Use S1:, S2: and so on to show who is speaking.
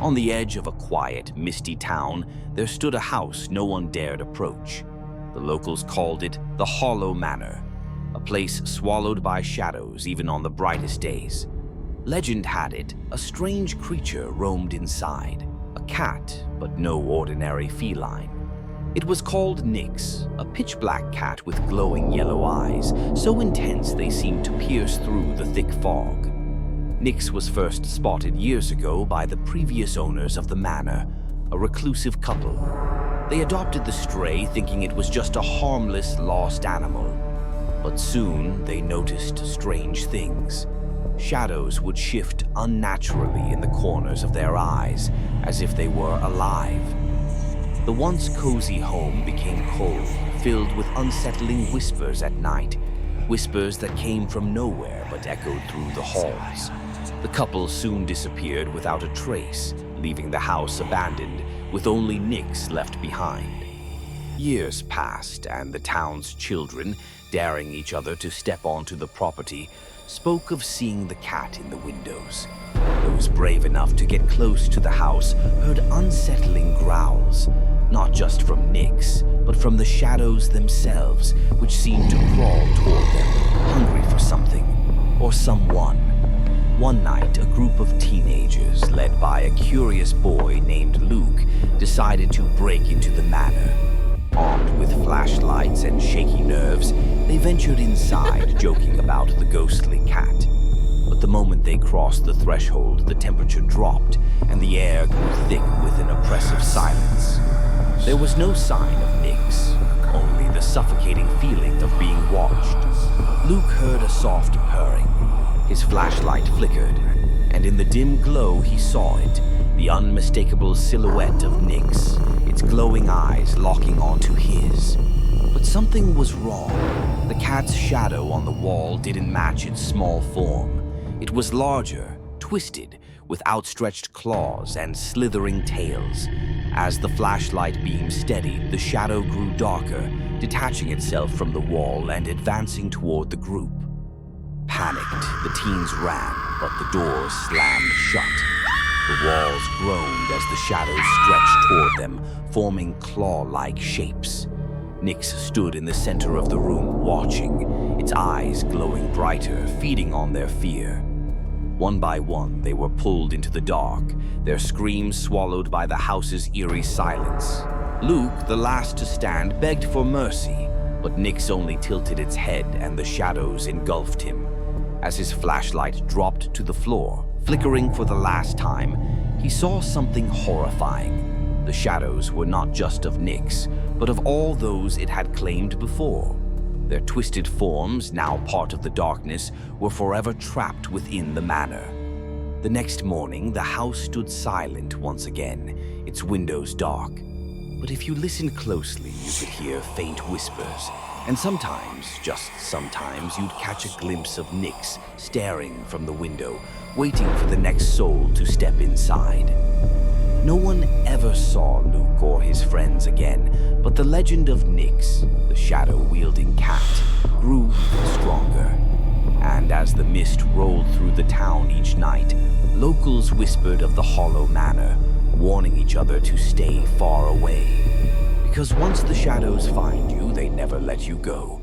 S1: On the edge of a quiet, misty town, there stood a house no one dared approach. The locals called it the Hollow Manor, a place swallowed by shadows even on the brightest days. Legend had it, a strange creature roamed inside, a cat, but no ordinary feline. It was called Nikx, a pitch-black cat with glowing yellow eyes, so intense they seemed to pierce through the thick fog. Nikx was first spotted years ago by the previous owners of the manor, a reclusive couple. They adopted the stray thinking it was just a harmless, lost animal. But soon they noticed strange things. Shadows would shift unnaturally in the corners of their eyes, as if they were alive. The once cozy home became cold, filled with unsettling whispers at night, whispers that came from nowhere but echoed through the halls. The couple soon disappeared without a trace, leaving the house abandoned, with only Nikx left behind. Years passed, and the town's children, daring each other to step onto the property, spoke of seeing the cat in the windows. Those brave enough to get close to the house heard unsettling growls, not just from Nikx, but from the shadows themselves, which seemed to crawl toward them, hungry for something or someone. One night, a group of teenagers, led by a curious boy named Luke, decided to break into the manor. Armed with flashlights and shaky nerves, they ventured inside, joking about the ghostly cat. But the moment they crossed the threshold, the temperature dropped, and the air grew thick with an oppressive silence. There was no sign of Nikx, only the suffocating feeling of being watched. Luke heard a soft purring. His flashlight flickered, and in the dim glow he saw it, the unmistakable silhouette of Nikx, its glowing eyes locking onto his. But something was wrong. The cat's shadow on the wall didn't match its small form. It was larger, twisted, with outstretched claws and slithering tails. As the flashlight beam steadied, the shadow grew darker, detaching itself from the wall and advancing toward the group. Panicked, the teens ran, but the doors slammed shut. The walls groaned as the shadows stretched toward them, forming claw-like shapes. Nikx stood in the center of the room, watching, its eyes glowing brighter, feeding on their fear. One by one, they were pulled into the dark, their screams swallowed by the house's eerie silence. Luke, the last to stand, begged for mercy, but Nikx only tilted its head and the shadows engulfed him. As his flashlight dropped to the floor, flickering for the last time, he saw something horrifying. The shadows were not just of Nikx, but of all those it had claimed before. Their twisted forms, now part of the darkness, were forever trapped within the manor. The next morning, the house stood silent once again, its windows dark. But if you listened closely, you could hear faint whispers, and sometimes, just sometimes, you'd catch a glimpse of Nikx staring from the window, waiting for the next soul to step inside. No one ever saw Luke or his friends again, but the legend of Nikx, the shadow-wielding cat, grew stronger. And as the mist rolled through the town each night, locals whispered of the Hollow Manor, warning each other to stay far away. Because once the shadows find you, they never let you go.